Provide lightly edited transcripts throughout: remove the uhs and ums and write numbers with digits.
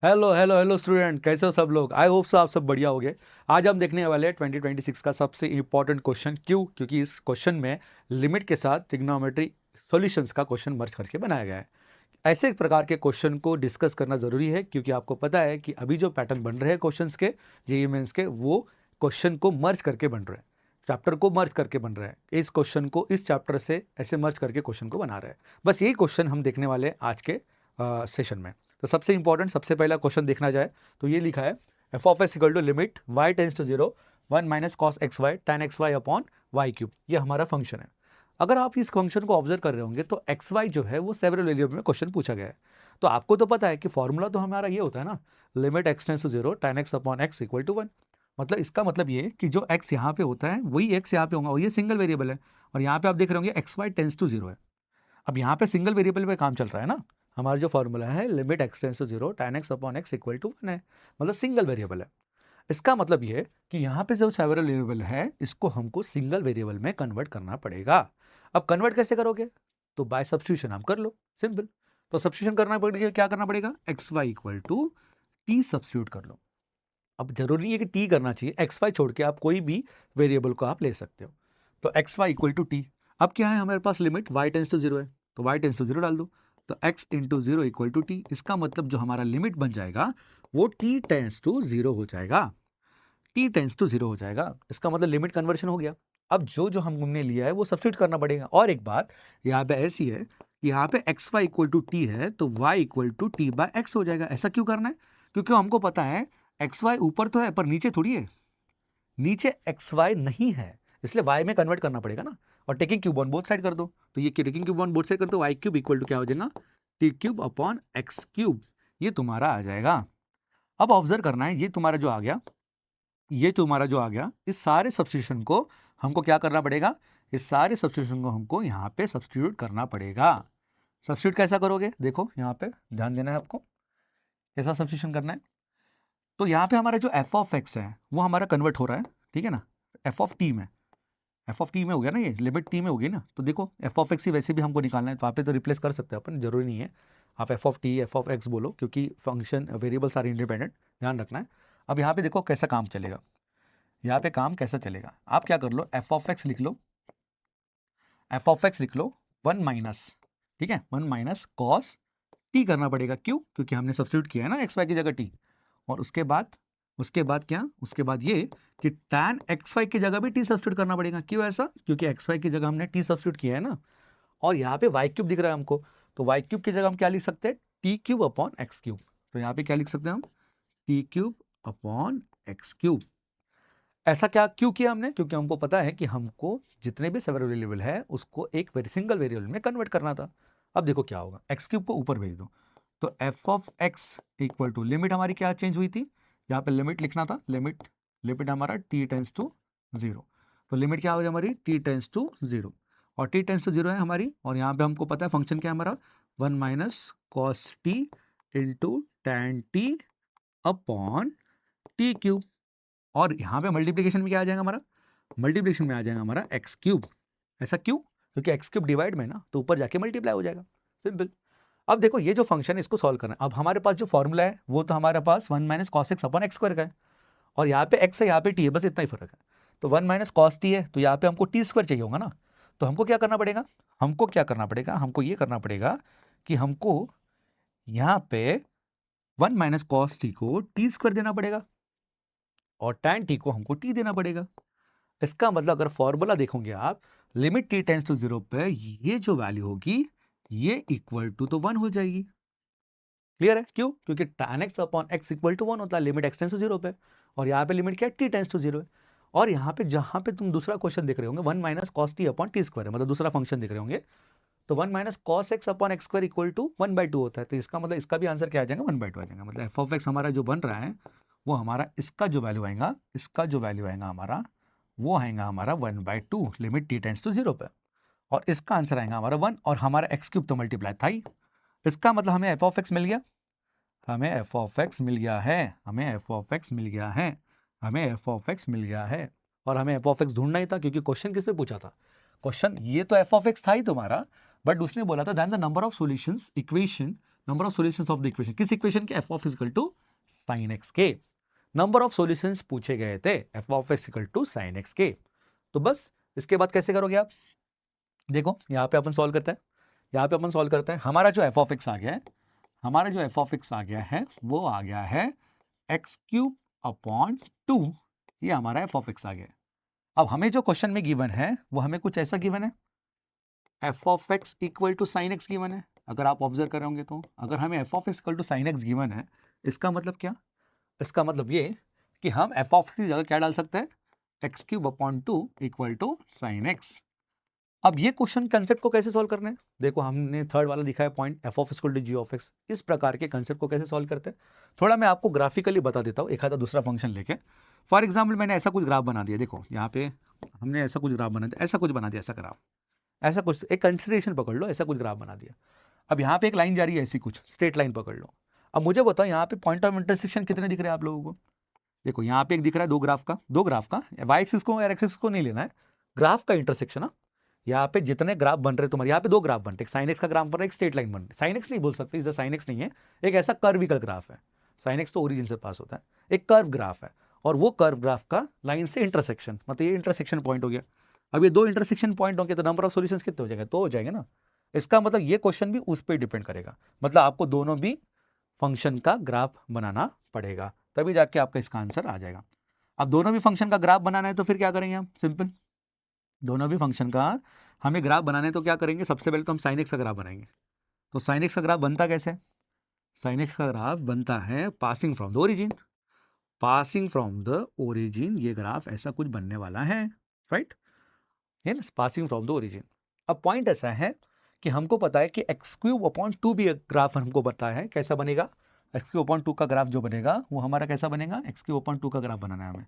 Hello hello hello student, कैसे हो सब लोग। आई होप सो आप सब बढ़िया होगे। आज हम देखने वाले हैं 2026 का सबसे इंपॉर्टेंट क्वेश्चन। क्यों? क्योंकि इस क्वेश्चन में लिमिट के साथ ट्रिग्नोमेट्री सॉल्यूशंस का क्वेश्चन मर्ज करके बनाया गया है। ऐसे प्रकार के क्वेश्चन को डिस्कस करना जरूरी है, क्योंकि आपको पता है कि अभी जो पैटर्न बन रहे हैं क्वेश्चंस के, जेईई मेंस के, वो क्वेश्चन को मर्ज करके बन रहे हैं, चैप्टर को मर्ज करके बन रहे हैं। इस क्वेश्चन को इस चैप्टर से ऐसे मर्ज करके क्वेश्चन को बना रहे हैं। बस यही क्वेश्चन हम देखने वाले हैं आज के सेशन में। तो सबसे इंपॉर्टेंट, सबसे पहला क्वेश्चन देखना जाए तो ये लिखा है f of s equal to limit Y tends to zero 1 minus cos x y tan x y upon y cube. ये हमारा फंक्शन है। अगर आप इस फंक्शन को ऑब्जर्व कर रहे होंगे तो एक्स वाई जो है वो सेवरल वेरिएबल में क्वेश्चन पूछा गया है। तो आपको तो पता है कि फॉर्मूला तो हमारा ये होता है ना, limit x tends to zero tan x upon x equal to 1। मतलब इसका मतलब ये कि जो एक्स यहाँ पे होता है वही एक्स यहाँ पे होगा, और ये सिंगल वेरिएबल है। और यहाँ पे आप देख रहे होंगे x y tends to zero है। अब यहाँ पे सिंगल वेरिएबल पे काम चल रहा है ना। हमारा जो फॉर्मूला है limit x tends to zero tan x upon x equal to 1 है, मतलब सिंगल वेरिएबल है। इसका मतलब ये कि यहाँ पे जो सेवरल वेरिएबल है इसको हमको सिंगल वेरिएबल में कन्वर्ट करना पड़ेगा। अब कन्वर्ट कैसे करोगे? तो बाय सब्स्टिट्यूशन आप कर लो, सिंपल। तो सब्स्टिट्यूशन करना पड़ेगा, क्या करना पड़ेगा? X Y equal to t substitute कर लो। अब जरूरी नहीं है कि टी करना चाहिए, एक्स वाई छोड़ के आप कोई भी वेरिएबल को आप ले सकते हो। तो X Y equal to T. अब क्या है हमारे पास? Limit Y tends to zero है, तो वाई टेंस टू जीरो डाल दो। तो X into zero equal to T. इसका मतलब जो हमारा लिमिट बन जाएगा वो टी टेंस टू जीरो हो जाएगा। टी टेंस टू जीरो हो जाएगा, इसका मतलब लिमिट कन्वर्शन हो गया। अब जो जो हमने लिया है वो सब्स्टिट्यूट करना पड़ेगा। और एक बात यहाँ पे ऐसी है कि यहाँ पे x Y equal to t है, तो y equal to t by x हो जाएगा। ऐसा क्यों करना है? क्योंकि हमको पता है एक्स वाई ऊपर तो है पर नीचे थोड़ी है, नीचे एक्स वाई नहीं है, इसलिए वाई में कन्वर्ट करना पड़ेगा ना। और taking cube on both side कर दो, तो ये taking cube on both side कर दो, वाई क्यूब इक्वल टू क्या हो जाएगा? T cube upon x cube. ये तुम्हारा आ जाएगा। अब ऑब्जर्व करना है, ये तुम्हारा जो आ गया, ये तुम्हारा जो आ गया, इस सारे सब्स्टिट्यूशन को हमको क्या करना पड़ेगा? इस सारे सब्स्टिट्यूशन को हमको यहाँ पे सब्स्टिट्यूट करना पड़ेगा। सब्स्टिट्यूट कैसा करोगे? देखो यहाँ पे ध्यान देना है आपको, कैसा सब्स्टिट्यूशन करना है। तो यहाँ पे हमारा जो एफ ऑफ एक्स है वो हमारा कन्वर्ट हो रहा है, ठीक है ना, एफ ऑफ टी में। एफ ऑफ टी में हो गया ना, ये लिमिट टी में हो गई ना। तो देखो एफ ऑफ एक्स ही वैसे भी हमको निकालना है, तो वहाँ पे तो रिप्लेस कर सकते हैं अपन, जरूरी नहीं है आप F of T F of x बोलो, क्योंकि फंक्शन वेरिएबल्स आर इंडिपेंडेंट, ध्यान रखना है। अब यहाँ पे देखो कैसा काम चलेगा, यहाँ पे काम कैसा चलेगा। आप क्या कर लो, एफ ऑफ एक्स लिख लो, एफ ऑफ एक्स लिख लो 1 माइनस, ठीक है, 1 माइनस कॉस टी करना पड़ेगा। क्यों? क्योंकि हमने सब्स्टिट्यूट किया है ना एक्स वाई की जगह टी। और उसके बाद क्या? उसके बाद ये कि tan एक्स वाई की जगह भी टी सब्स्टिट्यूट करना पड़ेगा। क्यों ऐसा? क्योंकि एक्स वाई की जगह हमने टी सब्स्टिट्यूट किया है ना। और यहाँ पे वाई क्यूब दिख रहा है हमको, तो वाई क्यूब की जगह हम क्या लिख सकते हैं? T cube upon x cube. तो यहाँ पे क्या लिख सकते हैं हम? T cube upon x cube. ऐसा क्या क्यों किया हमने? क्योंकि हमको पता है कि हमको जितने भी सेवरल वेरिएबल है उसको एक सिंगल वेरिएबल में कन्वर्ट करना था। अब देखो क्या होगा, एक्स क्यूब को ऊपर भेज दो, तो f of x equal to limit हमारी क्या चेंज हुई थी? यहाँ पे लिमिट लिखना था, लिमिट लिमिट हमारा टी टेंस टू जीरो। तो लिमिट क्या हो जाए हमारी? T tends to zero. और टी टेंस टू जीरो है हमारी, और यहाँ पे हमको पता है फंक्शन क्या है हमारा? 1 minus cos T into tan T upon T cube. और यहाँ पे मल्टीप्लीकेशन में क्या आ जाएगा हमारा? मल्टीप्लीकेशन में आ जाएगा हमारा एक्स क्यूब। ऐसा क्यों? क्योंकि एक्स क्यूब डिवाइड में ना, तो ऊपर जाके मल्टीप्लाई हो जाएगा, सिंपल। अब देखो ये जो फंक्शन है इसको सॉल्व करना है। अब हमारे पास जो फॉर्मूला है वो तो हमारे पास 1 minus cos x upon x square का है, और यहाँ पे एक्स है यहाँ पे टी है, बस इतना ही फर्क है। तो 1 माइनस कॉस टी है, तो यहाँ पे हमको टी स्क्वायर चाहिए होगा ना। तो हमको क्या करना पड़ेगा? हमको ये करना पड़ेगा कि हमको यहाँ पे 1 माइनस कॉस टी को टी स्क्वायर देना पड़ेगा, और टैन टी को हमको टी देना पड़ेगा। इसका मतलब अगर फॉर्मूला देखोगे आप, limit t tends to zero पे ये जो वैल्यू होगी ये इक्वल टू तो 1 हो जाएगी। क्लियर है? क्यों? क्योंकि tan x upon x equal to 1 होता है limit x tends to zero पे, और यहाँ पे लिमिट क्या है? t टेंस टू जीरो है। और यहाँ पे जहाँ पे तुम दूसरा क्वेश्चन देख रहे होंगे 1 minus cos t upon t square है, मतलब दूसरा फंक्शन देख रहे होंगे, तो 1 minus cos x upon x square equal to 1/2 होता है। तो इसका मतलब इसका भी आंसर क्या आ जाएगा? 1/2 आ जाएगा। मतलब एफ ऑफ एक्स हमारा जो बन रहा है वो हमारा इसका जो वैल्यू आएगा, इसका जो वैल्यू आएगा हमारा, वो आएगा हमारा 1/2 limit t tends to zero पे। और इसका आंसर आएगा हमारा 1, और हमारा एक्स क्यूब तो मल्टीप्लाई था ही। इसका मतलब हमें एफ ऑफ एक्स मिल गया, हमें एफ ऑफ एक्स मिल गया है, हमें एफ ऑफ एक्स मिल गया है, हमें एफ ऑफ एक्स मिल गया है। और हमें एफ ऑफ एक्स ढूंढना ही था, क्योंकि क्वेश्चन किस पे पूछा था? क्वेश्चन ये तो एफ ऑफ एक्स था ही तुम्हारा, बट उसने बोला था then the number of solutions equation number of solutions of the equation, किस इक्वेशन के, f of equal to sine x के। नंबर ऑफ सॉल्यूशंस पूछे गए थे, f of x equal to sine x के। तो बस इसके बाद कैसे करोगे आप, देखो यहाँ पे अपन सॉल्व करते हैं, यहाँ पे अपन सॉल्व करते हैं। हमारा जो एफ ऑफ एक्स आ गया है, हमारा जो एफ ऑफ एक्स आ गया है वो आ गया है एक्स क्यूब अपॉन 2, ये हमारा एफ ऑफ एक्स आ गया है। अब हमें जो क्वेश्चन में गिवन है वो हमें कुछ ऐसा गिवन है, f of x equal to sine x given है। अगर आप ऑब्जर्व कर रहे होंगे तो अगर हमें f of x equal to sine x given है, इसका मतलब क्या, इसका मतलब ये कि हम एफ ऑफ एक्स की जगह क्या डाल सकते हैं, x cube upon 2 equal to sine x. अब ये क्वेश्चन कंसेप्ट को कैसे सॉल्व करना है, देखो हमने थर्ड वाला दिखा है point, f of x equal to g of x. इस प्रकार के कंसेप्ट को कैसे सॉल्व करते हैं, थोड़ा मैं आपको ग्राफिकली बता देता हूँ, एक आधा दूसरा फंक्शन लेके। फॉर एग्जाम्पल मैंने ऐसा कुछ ग्राफ बना दिया, देखो यहाँ पे हमने ऐसा कुछ ग्राफ बना दिया, ऐसा कुछ बना दिया, ऐसा ग्राफ, ऐसा कुछ एक कंसिडरेशन पकड़ लो, ऐसा कुछ ग्राफ बना दिया। अब यहाँ पे एक लाइन जा रही है ऐसी कुछ स्ट्रेट लाइन पकड़ लो। अब मुझे बताओ यहाँ पे पॉइंट ऑफ इंटरसेक्शन कितने दिख रहे हैं आप लोगों को, देखो यहाँ पे एक दिख रहा है दो ग्राफ का, वाई एक्सिस को और एक्स एक्सिस को नहीं लेना है, ग्राफ का इंटरसेक्शन। यहाँ पे जितने ग्राफ बन रहे तुम्हारे, यहाँ पे दो ग्राफ बन रहे, एक साइन एक्स का ग्राफ बन रहा है, एक स्ट्रेट लाइन बन रही है। साइन एक्स नहीं बोल सकते, इधर साइन एक्स नहीं है, एक ऐसा कर्विकल ग्राफ है, साइन एक्स तो ओरिजिन से पास होता है, एक कर्व ग्राफ है, और वो कर्व ग्राफ का लाइन से इंटरसेक्शन, मतलब ये इंटरसेक्शन पॉइंट हो गया। अब ये दो इंटरसेक्शन पॉइंट होंगे तो नंबर ऑफ सॉल्यूशंस कितने हो जाएंगे, तो हो जाएंगे ना। इसका मतलब ये क्वेश्चन भी उस पर डिपेंड करेगा, मतलब आपको दोनों भी फंक्शन का ग्राफ बनाना पड़ेगा, तभी जाके आपका इसका आंसर आ जाएगा। अब दोनों भी फंक्शन का ग्राफ बनाना है तो फिर क्या करेंगे हम, सिंपल, दोनों भी फंक्शन का हमें ग्राफ बनाना है तो क्या करेंगे, सबसे पहले तो हम साइन एक्स का ग्राफ बनाएंगे। तो साइन एक्स का ग्राफ बनता कैसे, साइन एक्स का ग्राफ बनता है passing from the origin, passing from the origin, ये ग्राफ ऐसा कुछ बनने वाला है, राइट, है ना, पासिंग फ्रॉम द ओरिजिन। अब पॉइंट ऐसा है कि हमको पता है कि एक्स क्यूब अपॉन 2 भी एक ग्राफ हमको पता है कैसा बनेगा, एक्स क्यूब अपॉन 2 का ग्राफ जो बनेगा वो हमारा कैसा बनेगा, एक्स क्यूब अपॉन 2 का ग्राफ बनाना है हमें,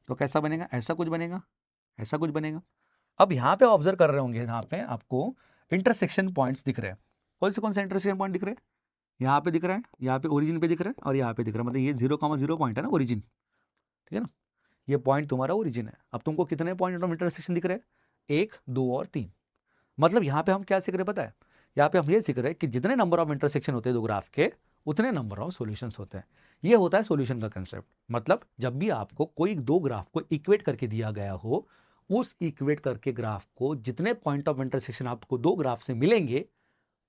तो कैसा बनेगा, ऐसा कुछ बनेगा, ऐसा कुछ बनेगा। अब यहाँ पे ऑब्जर्व कर रहे होंगे, यहाँ पे आपको इंटरसेक्शन पॉइंट्स दिख रहे हैं, कौन से इंटरसेक्शन पॉइंट दिख रहे हैं, यहाँ पे दिख रहा है, यहाँ पे ओरिजिन पे दिख रहा है, और यहाँ पे दिख रहा है, मतलब ये 0,0 पॉइंट है ना ओरिजिन, ठीक है ना, ये पॉइंट तुम्हारा ओरिजिन है। अब तुमको कितने पॉइंट ऑफ इंटरसेक्शन दिख रहे हैं, 1, 2 और 3। मतलब यहाँ पे हम क्या सीख रहे हैं पता है, यहाँ पे हम ये सीख रहे हैं कि जितने नंबर ऑफ इंटरसेक्शन होते हैं दो ग्राफ के, उतने नंबर ऑफ सॉल्यूशंस होते हैं। ये होता है सॉल्यूशन का कंसेप्ट। मतलब जब भी आपको कोई दो ग्राफ को इक्वेट करके दिया गया हो, उस इक्वेट करके ग्राफ को जितने पॉइंट ऑफ इंटरसेक्शन आपको दो ग्राफ से मिलेंगे,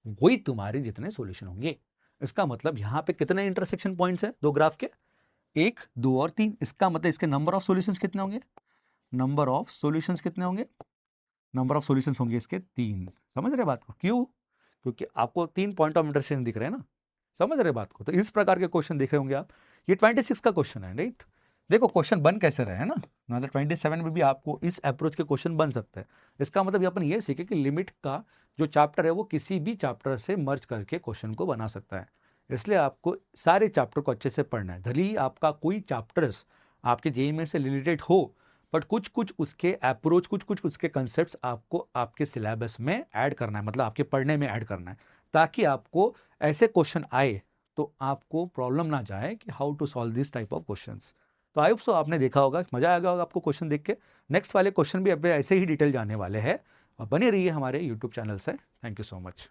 वही तुम्हारे जितने सॉल्यूशन होंगे। इसका मतलब यहाँ पे कितने इंटरसेक्शन पॉइंट्स हैं दो ग्राफ के, 1, 2 और 3। इसका मतलब इसके नंबर ऑफ सॉल्यूशंस कितने होंगे, नंबर ऑफ सॉल्यूशंस कितने होंगे, नंबर ऑफ सॉल्यूशंस होंगे इसके 3। समझ रहे बात को, क्यों, क्योंकि आपको 3 पॉइंट ऑफ इंटरसेक्शन दिख रहे हैं ना, समझ रहे बात को। तो इस प्रकार के क्वेश्चन देख रहे होंगे आप, ये 26 का क्वेश्चन है, राइट। देखो क्वेश्चन बन कैसे रहे हैं ना, मतलब 27 में भी आपको इस अप्रोच के क्वेश्चन बन सकते हैं। इसका मतलब अपन ये सीखे कि लिमिट का जो चैप्टर है वो किसी भी चैप्टर से मर्ज करके क्वेश्चन को बना सकता है। इसलिए आपको सारे चैप्टर को अच्छे से पढ़ना है, भले ही आपका कोई चैप्टर्स आपके जेईई में से रिलेटेड हो, बट कुछ कुछ उसके अप्रोच, कुछ कुछ उसके कंसेप्ट्स आपको आपके सिलेबस में ऐड करना है, मतलब आपके पढ़ने में ऐड करना है, ताकि आपको ऐसे क्वेश्चन आए तो आपको प्रॉब्लम ना जाए कि how to solve this type of questions. तो आई होप सो आपने देखा होगा, मजा आ गया होगा आपको क्वेश्चन देख के। नेक्स्ट वाले क्वेश्चन भी अब ऐसे ही डिटेल जाने वाले हैं, और बने रहिए हमारे यूट्यूब चैनल से। Thank you so much.